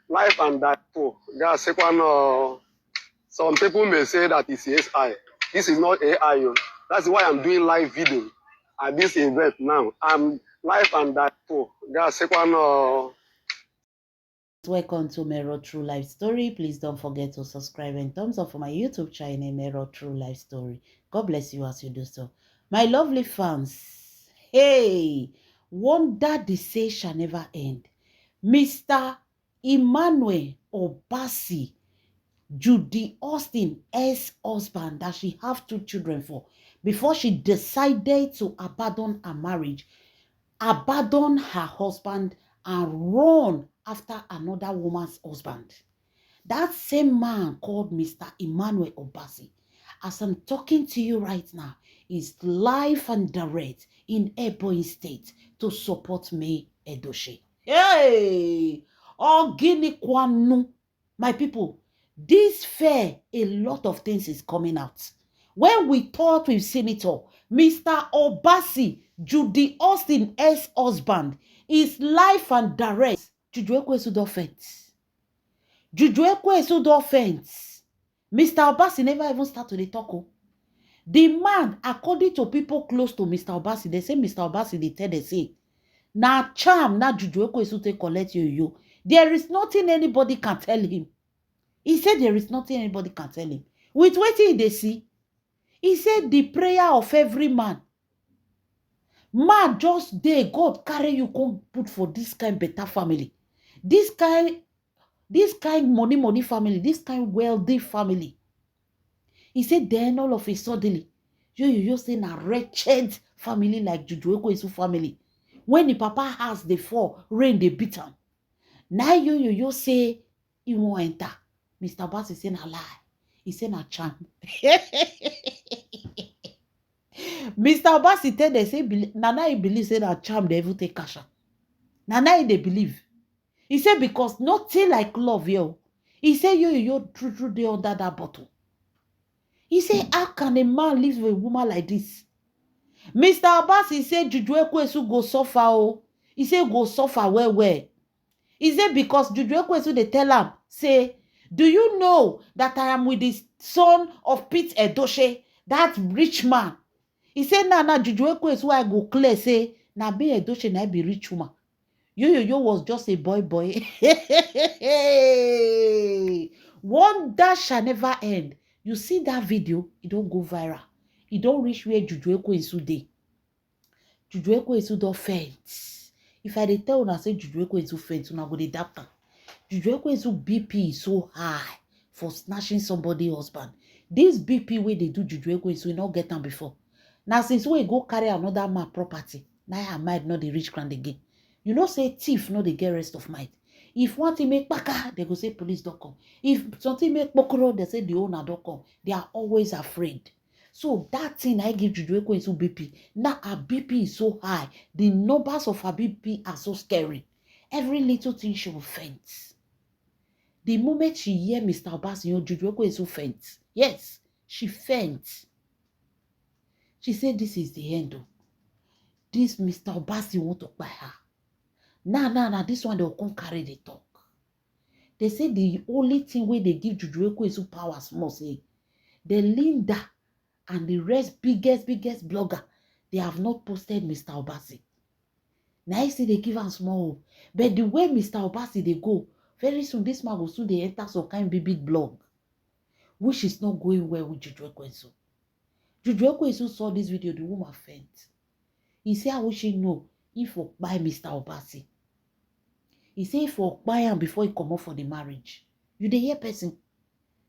life and that too. There's second, some people may say that it's AI. This is not AI. That's why I'm doing live video at this event now. I'm live and that too. There's second, Welcome to Mero True Life Story. Please don't forget to subscribe and thumbs up for my YouTube channel, Mero True Life Story. God bless you as you do so. My lovely fans, hey, wonder the say shall never end. Mr. Emmanuel Obasi, Judy Austin ex-husband that she have 2 children for, before she decided to abandon her marriage, abandon her husband and run after another woman's husband. That same man called Mr. Emmanuel Obasi, as I'm talking to you right now, is live and direct in Ebonyi State to support me, Edochie. Hey! Ogini Kwanu. My people, this fair, a lot of things is coming out. When we thought we've seen it all, Mr. Obasi, Judy Austin ex-husband, is live and direct. Juju Ekwesu don faint. Juju Ekwesu don faint. Mr. Obasi never even start to dey talk. The man, according to people close to Mr. Obasi, they say Mr. Obasi, they tell they say, na charm, na Juju Ekwesu take collect you. There is nothing anybody can tell him. He said there is nothing anybody can tell him. With wetin they see, he said the prayer of every man. Man just dey, God carry you come put for this kind better family. This kind money family, this kind wealthy family. He said then all of a sudden, you say na wretched family like Juju Ekwesu family. When the papa has the fall, rain they beat him. Now you say he won't enter. Mr. Bass is saying a lie. He said na charm. Mr. Obasi tell they say Nana he believe say that charm they even take cash. Nana they believe. He said because nothing like love yo. He said you true they under that bottle. He said how can a man live with a woman like this? Mr. Obasi said Juju Ekwesu go suffer oh. He said go suffer where. He said because Juju Ekwesu they tell him say do you know that I am with the son of Pete Edochie, that rich man? He said, nah, Juju Ekwesu I go clear, say, na be Edochie na be rich woman. Yo was just a boy. Wonder shall never end. You see that video, it don't go viral. It don't reach where Juju Ekwesu dey. Juju Ekwesu don't faint. If I dey tell una say Juju Ekwesu faint, una go dey doubt am. Juju Ekwesu BP is so high for snatching somebody's husband. This BP wey they do Juju Ekwesu, we not get them before. Now since we go carry another man property, now her mind not the rich grand again. You know say thief no dey get rest of mind. If one thing make baka, they go say police don't come. If something make bokoro, they say the owner don't come. They are always afraid. So that thing I give Juju Ekwesu BP. Now her BP is so high. The numbers of her BP are so scary. Every little thing she will faint. The moment she hear Mr. Obasi, Juju Ekwesu faint. Yes, she faints. She said, this is the end. This Mr. Obasi want to buy her. Nah, this one they will come carry the talk. They say the only thing where they give Juju Ekwesu power small say, the Linda and the rest biggest blogger, they have not posted Mr. Obasi. Now I say they give her small. But the way Mr. Obasi they go, very soon this man will soon they enter some kind of big blog, which is not going well with Juju Ekwesu. Juju Ekwesu saw this video, the woman faint. He said, I wish he know if for buy Mr. Obasi. He said, if for buy him before he come up for the marriage. You dey hear person?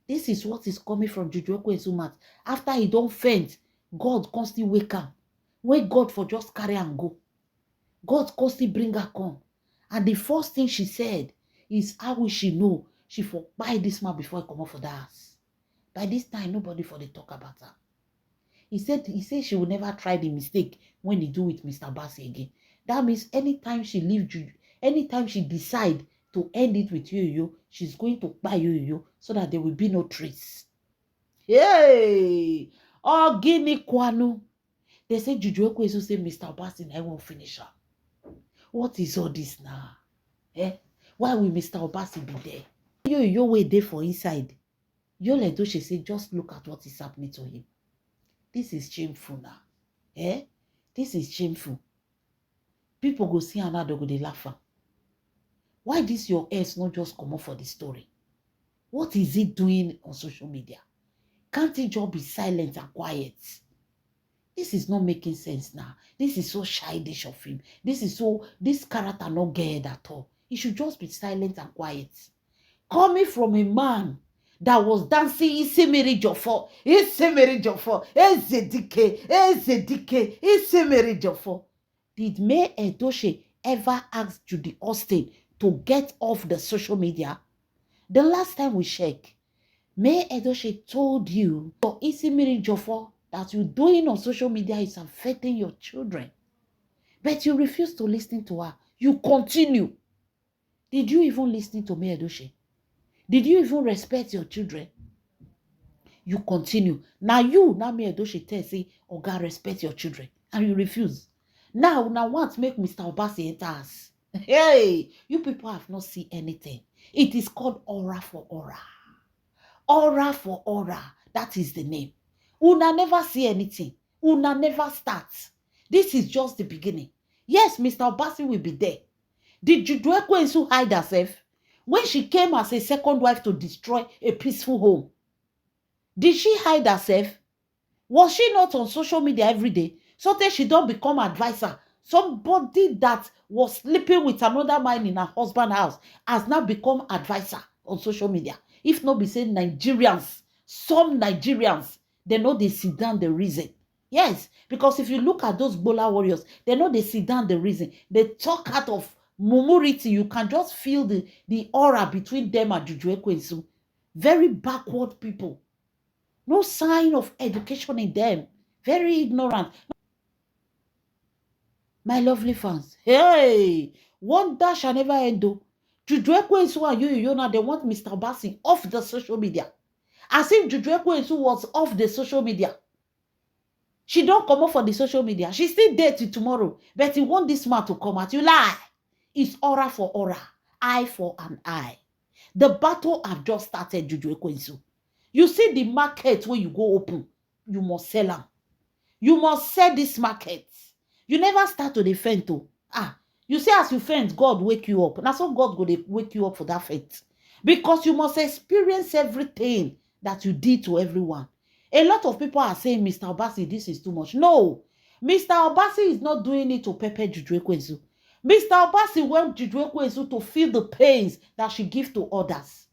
This is what is coming from Juju Ekwesu mouth. After he don't faint, God constantly wake up. When God for just carry and go. God constantly bring her come. And the first thing she said is, how will she know she for buy this man before he come up for the house? By this time, nobody for the talk about her. He said she will never try the mistake when he do with Mr. Obasi again. That means anytime she leave Juju, anytime she decide to end it with you, she's going to buy you so that there will be no trace. Hey! Ogini Kwanu. They say Juju Ekwesu say Mr. Obasi I won't finish her. What is all this now? Why will Mr. Obasi be there? You way there for inside. Yul Edochie say, just look at what is happening to him. This is shameful now. Eh? This is shameful. People go see another go they laugh. Why this your ass not just come up for the story? What is he doing on social media? Can't he just be silent and quiet? This is not making sense now. This is so childish of him. This character not get at all. He should just be silent and quiet. Coming from a man that was dancing Isemere Jofo, Isemere Jofo. Did May Edochie ever ask Judy Austin to get off the social media? The last time we checked, May Edochie told you for Isemere Jofo that you're doing on social media is affecting your children. But you refuse to listen to her. You continue. Did you even listen to May Edochie? Did you even respect your children? You continue. Now May Edochie tell say, Oga, respect your children. And you refuse. Now want to make Mr. Obasi enter us. Hey, you people have not seen anything. It is called aura for aura. Aura for aura. That is the name. Una never see anything. Una never starts. This is just the beginning. Yes, Mr. Obasi will be there. Did Judy Ekwensu hide herself when she came as a second wife to destroy a peaceful home? Did she hide herself? Was she not on social media every day? So that she don't become advisor. Somebody that was sleeping with another man in her husband's house has now become advisor on social media. If not be saying Nigerians, some Nigerians, they know they sit down the reason. Yes, because if you look at those Bola warriors, they know they sit down the reason. They talk out of mumuriti. You can just feel the aura between them and Juju Ekwensu. Very backward people. No sign of education in them. Very ignorant. My lovely fans. Hey, wonder shall never end though. Juju Ekwensu and you now, they want Mr. Obasi off the social media. As if Juju Ekwensu was off the social media. She don't come up for the social media. She still there till tomorrow. But you want this man to come out. You lie. It's aura for aura. Eye for an eye. The battle have just started, Juju Ekwensu. You see the market where you go open. You must sell them. You must sell this market. You never start to defend too. You say as you faint, God wake you up. Now so God go wake you up for that faith. Because you must experience everything that you did to everyone. A lot of people are saying, Mr. Obasi, this is too much. No. Mr. Obasi is not doing it to pepper Juju Ekwensu. Mr. Obasi wants Juju Ekwensu to feel the pains that she gives to others.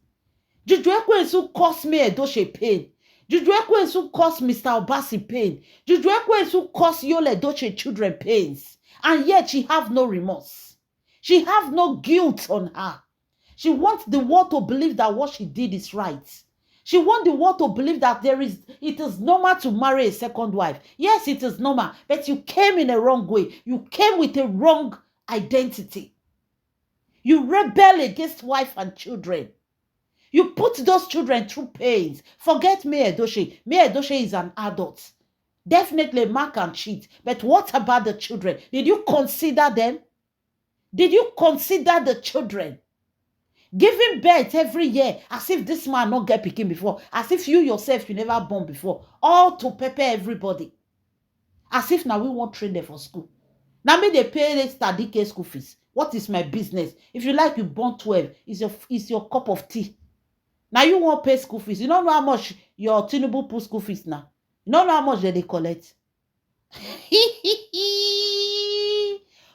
Juju Ekwensu caused May Edochie pain. Juju Ekwensu caused Mr. Obasi pain. Juju Ekwensu caused Yul Edochie children pains. And yet she have no remorse. She have no guilt on her. She wants the world to believe that what she did is right. She wants the world to believe that it is normal to marry a second wife. Yes, it is normal. But you came in a wrong way. You came with a wrong identity. You rebel against wife and children. You put those children through pains. Forget May Edochie. May Edochie is an adult. Definitely a man can cheat. But what about the children? Did you consider them? Did you consider the children? Giving birth every year as if this man not get pikin before. As if you yourself, you never born before. All to pepper everybody. As if now we won't train them for school. Now me they pay study care school fees. What is my business? If you like, you born 12. It's your cup of tea. Now you won't pay school fees. You don't know how much your Tinubu put school fees now. You don't know how much they collect.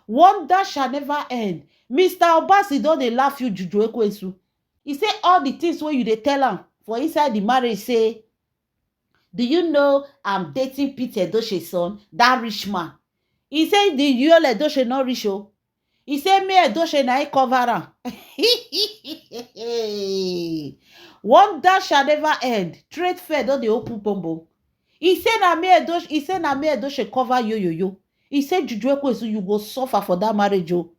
Wonder shall never end. Mr. Obasi don't they laugh you, Juju Ekwensu. He say all the things where you they tell him for inside the marriage say, do you know I'm dating Peter Edochie's son, that rich man? He say the Yul Edochie not rich. Oh. He say me Edochie na cover am. Wonder shall never end. Trade fair don't they open bombo. He say na me Edochie cover yo. He say Juju Ekwensu you go suffer for that marriage. Oh.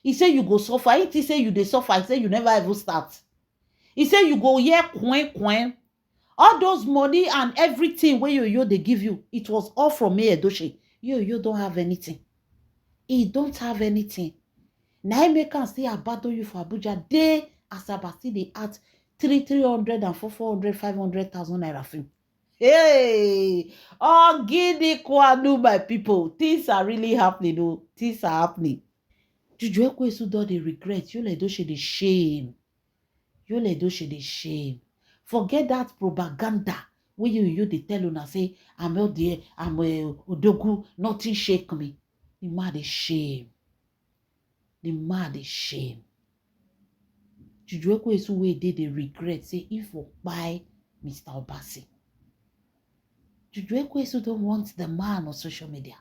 He say you go suffer. He say you dey suffer. He say you never ever start. He say you go here coin. All those money and everything where yo they give you, it was all from May Edochie. You don't have anything. He don't have anything. Now make can say abandon you for Abuja. They Asaba still they at 300 and 400, 500,000 naira film. Hey, oh, Guinea Kwanu, my people. Things are really happening. Oh, things are happening. Juju Ekwesu don dey regret. You let those the shame. You let those the shame. Forget that propaganda. When you they tell una say I'm out there, I'm Odogu, nothing shake me. The man is shame. The man is shame. Juju Ekwesu wey dey regret say if we buy Mr. Obasi. Juju Ekwesu don't want the man on social media.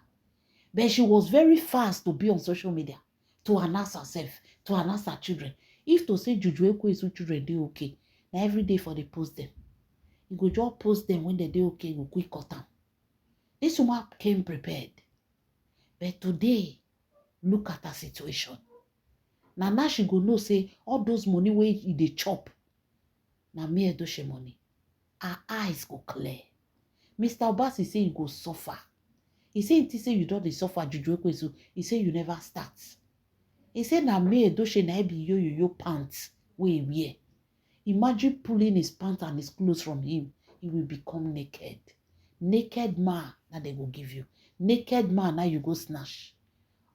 But she was very fast to be on social media, to announce herself, to announce her children. If to say Juju Ekwesu children dey okay, now every day for the post them. You go just post them when they dey okay, you quick cut them. This woman came prepared. But today, look at her situation. Now she go know say all those money wey e dey chop. Na me Edochie money. Her eyes go clear. Mr. Obasi say you go suffer. He say until say you don dey suffer Juju Ekwesu. He say you never start. He say na me Edochie na be yo pants wey he wear. Imagine pulling his pants and his clothes from him. He will become naked. Naked man that they go give you. Naked man now you go snatch.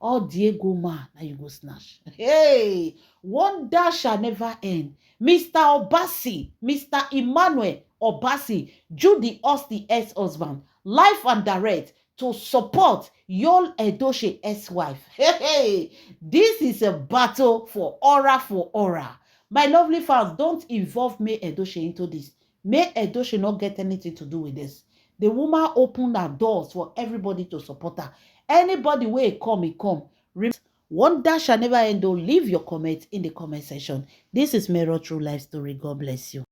All Diego man now you go snatch. Hey, wonder shall never end. Mr. Obasi, Mr. Emmanuel Obasi, Judy Austin ex-husband, life and direct to support Yul Edochie ex-wife. Hey, this is a battle for aura. My lovely fans, don't involve May Edochie into this. May Edochie not get anything to do with this. The woman opened her doors for everybody to support her. Anybody where he come. Wonder shall never end. Leave your comment in the comment section. This is Mero True Life Story. God bless you.